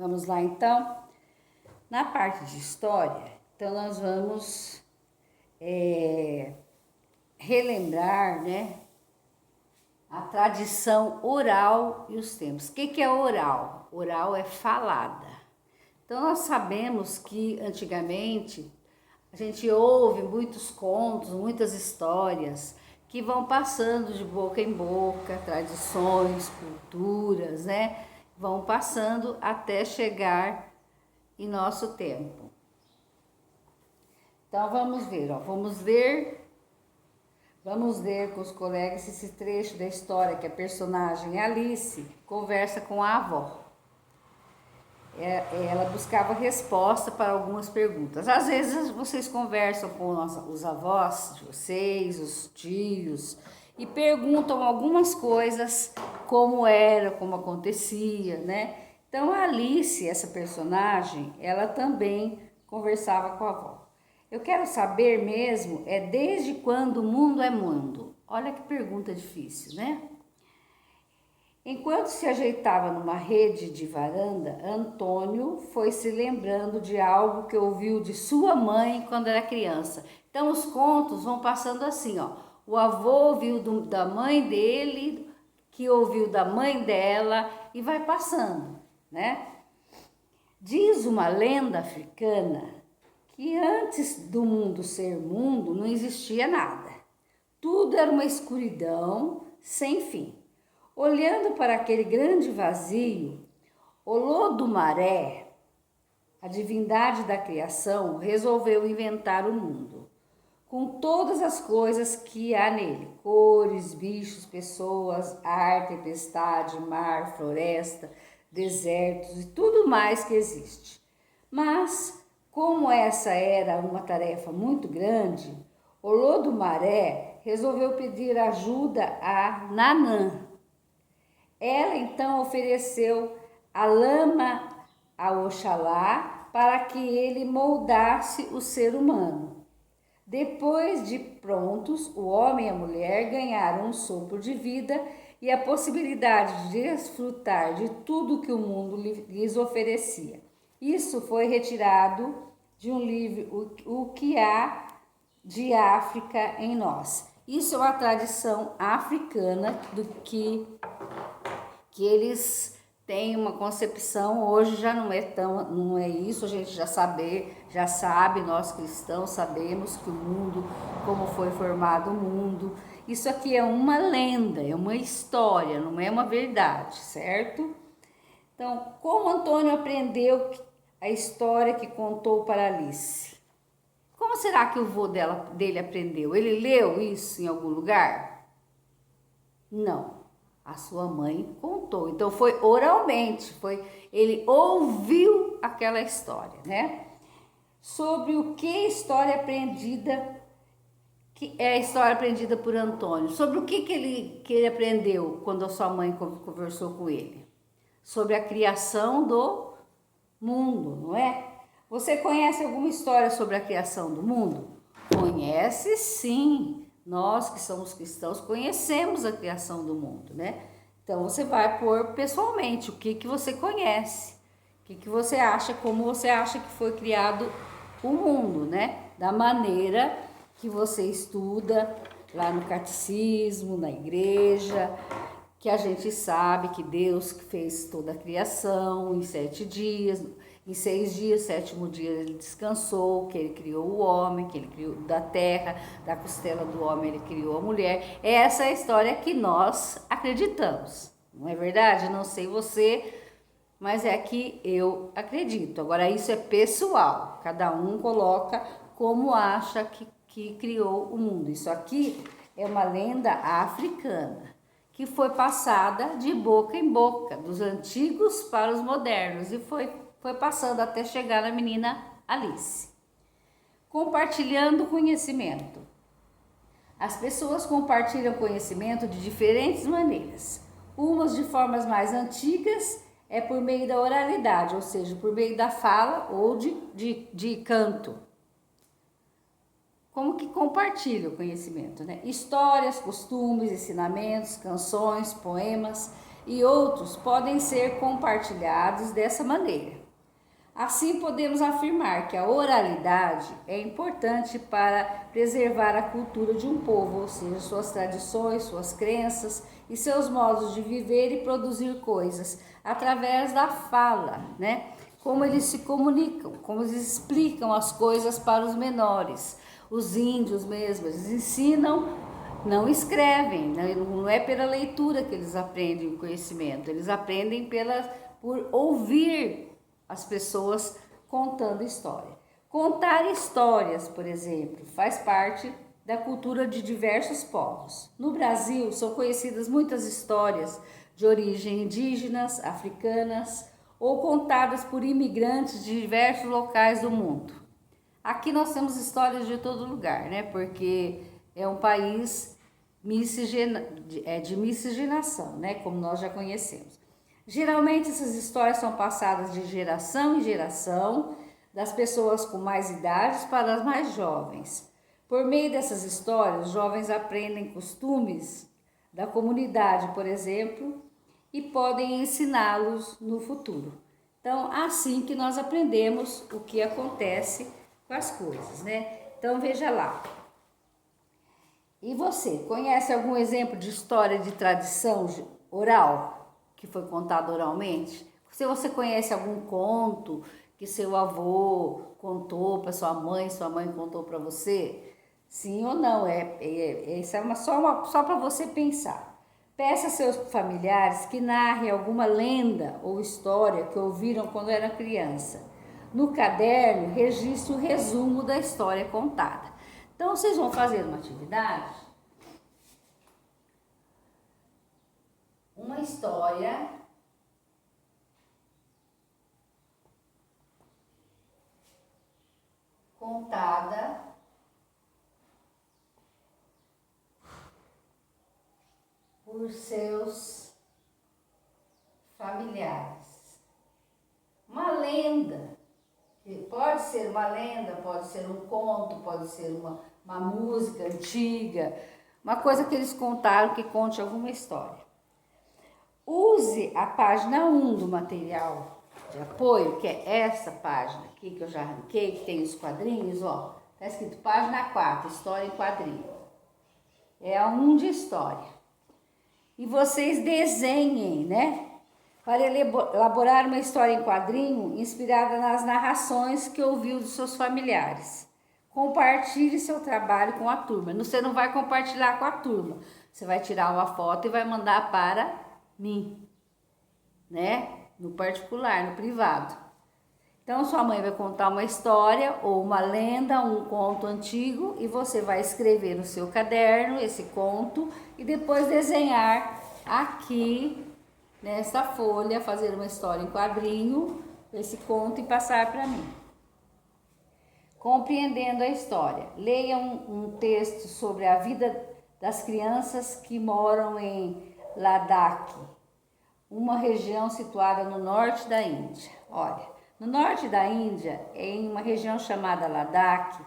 Vamos lá então. Na parte de história, então nós vamos relembrar, né, a tradição oral e os tempos. O que é oral? Oral é falada. Então nós sabemos que antigamente a gente ouve muitos contos, muitas histórias que vão passando de boca em boca, tradições, culturas, né? Vão passando até chegar em nosso tempo. Então vamos ver, ó, vamos ler com os colegas esse trecho da história que a personagem Alice conversa com a avó. Ela buscava resposta para algumas perguntas. Às vezes vocês conversam com os avós de vocês, os tios, e perguntam algumas coisas, como era, como acontecia, né? Então a Alice, essa personagem, ela também conversava com a avó. Eu quero saber mesmo, desde quando o mundo é mundo? Olha que pergunta difícil, né? Enquanto se ajeitava numa rede de varanda, Antônio foi se lembrando de algo que ouviu de sua mãe quando era criança. Então os contos vão passando assim, ó. O avô ouviu da mãe dele, que ouviu da mãe dela, e vai passando, né? Diz uma lenda africana que antes do mundo ser mundo não existia nada. Tudo era uma escuridão sem fim. Olhando para aquele grande vazio, Olodumaré, a divindade da criação, resolveu inventar o mundo, com todas as coisas que há nele: cores, bichos, pessoas, ar, tempestade, mar, floresta, desertos e tudo mais que existe. Mas, como essa era uma tarefa muito grande, Olodumaré resolveu pedir ajuda a Nanã. Ela então ofereceu a lama a Oxalá para que ele moldasse o ser humano. Depois de prontos, o homem e a mulher ganharam um sopro de vida e a possibilidade de desfrutar de tudo que o mundo lhes oferecia. Isso foi retirado de um livro, O que há de África em nós. Isso é uma tradição africana do que eles têm uma concepção. Hoje já não é isso, a gente já sabe, nós cristãos sabemos que o mundo, como foi formado o mundo, isso aqui é uma lenda, é uma história, não é uma verdade, certo? Então, como Antônio aprendeu a história que contou para Alice? Como será que o vô dele aprendeu? Ele leu isso em algum lugar? Não. A sua mãe contou. Então foi oralmente, ele ouviu aquela história, né? Sobre o que história aprendida, que é a história aprendida por Antônio. Sobre o que ele aprendeu quando a sua mãe conversou com ele? Sobre a criação do mundo, não é? Você conhece alguma história sobre a criação do mundo? Conhece, sim. Nós que somos cristãos conhecemos a criação do mundo, né? Então você vai pôr pessoalmente o que você conhece, o que você acha, como você acha que foi criado o mundo, né? Da maneira que você estuda lá no catecismo, na igreja, que a gente sabe que Deus fez toda a criação em 7 dias. Em 6 dias, 7º dia ele descansou, que ele criou o homem, que ele criou da terra, da costela do homem ele criou a mulher. Essa é a história que nós acreditamos, não é verdade? Não sei você, mas é que eu acredito. Agora isso é pessoal, cada um coloca como acha que criou o mundo. Isso aqui é uma lenda africana que foi passada de boca em boca, dos antigos para os modernos, e foi passando até chegar na menina Alice. Compartilhando conhecimento. As pessoas compartilham conhecimento de diferentes maneiras. Umas de formas mais antigas é por meio da oralidade, ou seja, por meio da fala ou de canto. Como que compartilha o conhecimento, né? Histórias, costumes, ensinamentos, canções, poemas. e outros podem ser compartilhados dessa maneira. Assim, podemos afirmar que a oralidade é importante para preservar a cultura de um povo, ou seja, suas tradições, suas crenças e seus modos de viver e produzir coisas através da fala, né? Como eles se comunicam, como eles explicam as coisas para os menores. Os índios mesmo, eles ensinam, não escrevem, não é pela leitura que eles aprendem o conhecimento, eles aprendem por ouvir as pessoas contando história. Contar histórias, por exemplo, faz parte da cultura de diversos povos. No Brasil, são conhecidas muitas histórias de origem indígenas, africanas ou contadas por imigrantes de diversos locais do mundo. Aqui nós temos histórias de todo lugar, né? Porque é um país de miscigenação, né? Como nós já conhecemos. Geralmente essas histórias são passadas de geração em geração, das pessoas com mais idades para as mais jovens. Por meio dessas histórias, os jovens aprendem costumes da comunidade, por exemplo, e podem ensiná-los no futuro. Então, assim que nós aprendemos o que acontece com as coisas, né? Então, veja lá. E você, conhece algum exemplo de história de tradição oral? Que foi contado oralmente? Se você conhece algum conto que seu avô contou para sua mãe contou para você, sim ou não? Isso é só para você pensar. Peça a seus familiares que narrem alguma lenda ou história que ouviram quando era criança. No caderno, registre o resumo da história contada. Então, vocês vão fazer uma atividade, uma história contada por seus familiares. Uma lenda, que pode ser uma lenda, pode ser um conto, pode ser uma música antiga, uma coisa que eles contaram que conte alguma história. Use a página 1 do material de apoio, que é essa página aqui que eu já arranquei, que tem os quadrinhos, ó. Tá escrito página 4, história em quadrinho. É a 1 de história. E vocês desenhem, né? Para elaborar uma história em quadrinho inspirada nas narrações que ouviu dos seus familiares. Compartilhe seu trabalho com a turma. Você não vai compartilhar com a turma. Você vai tirar uma foto e vai mandar para mim, né? No particular, no privado. Então, sua mãe vai contar uma história ou uma lenda, um conto antigo, e você vai escrever no seu caderno esse conto e depois desenhar aqui nesta folha, fazer uma história em quadrinho, esse conto e passar para mim. Compreendendo a história. Leia um texto sobre a vida das crianças que moram em Ladakh, uma região situada no norte da Índia. Olha, no norte da Índia, em uma região chamada Ladakh,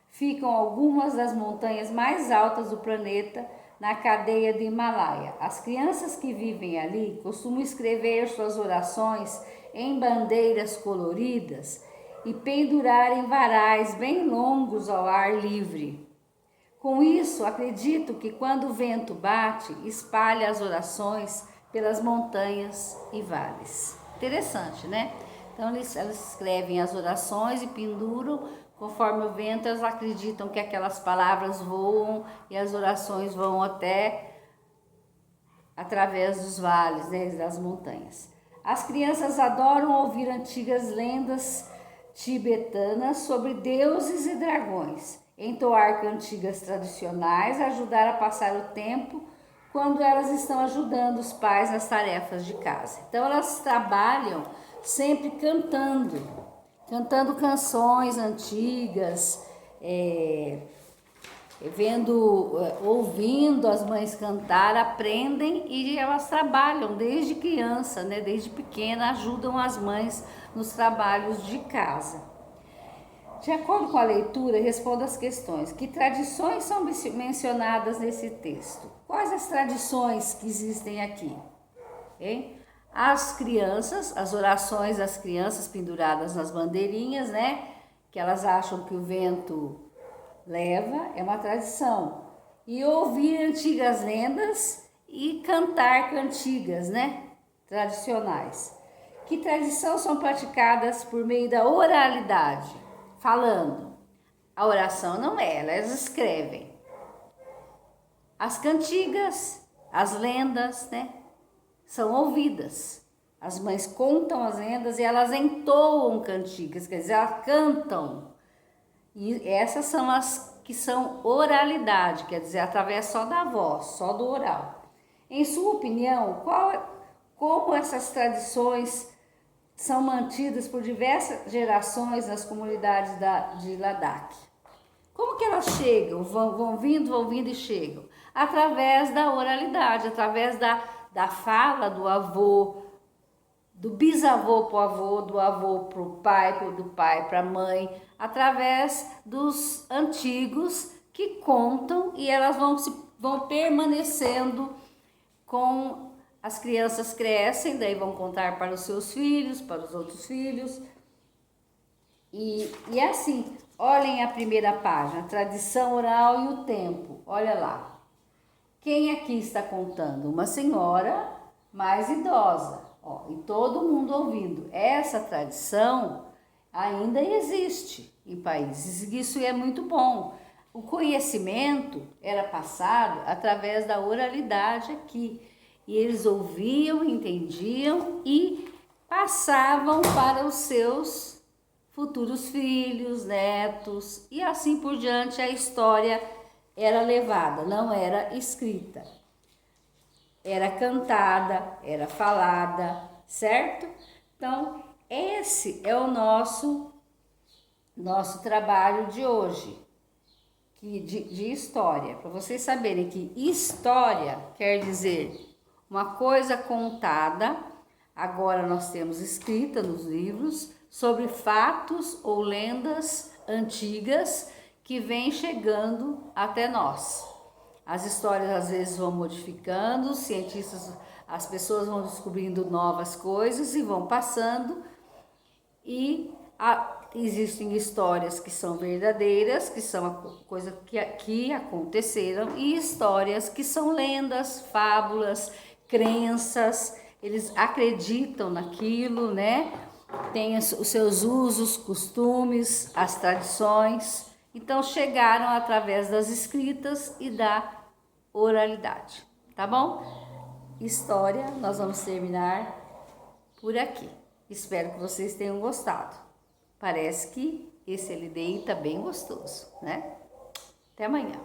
ficam algumas das montanhas mais altas do planeta na cadeia do Himalaia. As crianças que vivem ali costumam escrever suas orações em bandeiras coloridas e pendurar em varais bem longos ao ar livre. Com isso, acredito que quando o vento bate, espalha as orações pelas montanhas e vales. Interessante, né? Então, elas escrevem as orações e penduram conforme o vento. Elas acreditam que aquelas palavras voam e as orações vão até através dos vales, né, das montanhas. As crianças adoram ouvir antigas lendas tibetanas sobre deuses e dragões, entoar cantigas tradicionais, ajudar a passar o tempo quando elas estão ajudando os pais nas tarefas de casa. Então, elas trabalham sempre cantando canções antigas, ouvindo as mães cantar, aprendem e elas trabalham desde criança, né? Desde pequena, ajudam as mães nos trabalhos de casa. De acordo com a leitura, responda as questões. Que tradições são mencionadas nesse texto? Quais as tradições que existem aqui? hein? As crianças, as orações das crianças penduradas nas bandeirinhas, né? Que elas acham que o vento leva, é uma tradição. E ouvir antigas lendas e cantar cantigas, né? Tradicionais. Que tradição são praticadas por meio da oralidade, falando. A oração não é, elas escrevem. As cantigas, as lendas, né? São ouvidas. As mães contam as lendas e elas entoam cantigas, quer dizer, elas cantam. E essas são as que são oralidade, quer dizer, através só da voz, só do oral. Em sua opinião, como essas tradições são mantidas por diversas gerações nas comunidades de Ladakh? Como que elas chegam, vão vindo e chegam? Através da oralidade, através da fala do avô, do bisavô para o avô, do avô para o pai, do pai para a mãe, através dos antigos que contam e elas vão permanecendo com as crianças crescem, daí vão contar para os seus filhos, para os outros filhos. E assim, olhem a primeira página, tradição oral e o tempo, olha lá. Quem aqui está contando? Uma senhora mais idosa, ó, e todo mundo ouvindo. Essa tradição ainda existe em países, isso é muito bom. O conhecimento era passado através da oralidade aqui, e eles ouviam, entendiam e passavam para os seus futuros filhos, netos, e assim por diante. A história era levada, não era escrita, era cantada, era falada, certo? Então, esse é o nosso trabalho de hoje, de história, para vocês saberem que história quer dizer uma coisa contada. Agora nós temos escrita nos livros sobre fatos ou lendas antigas que vêm chegando até nós. As histórias às vezes vão modificando, os cientistas, as pessoas vão descobrindo novas coisas e vão passando, e existem histórias que são verdadeiras, que são coisas que aconteceram, e histórias que são lendas, fábulas, crenças. Eles acreditam naquilo, né? Tem os seus usos, costumes, as tradições. Então chegaram através das escritas e da oralidade, tá bom? História, nós vamos terminar por aqui. Espero que vocês tenham gostado. Parece que esse LDI tá bem gostoso, né? Até amanhã.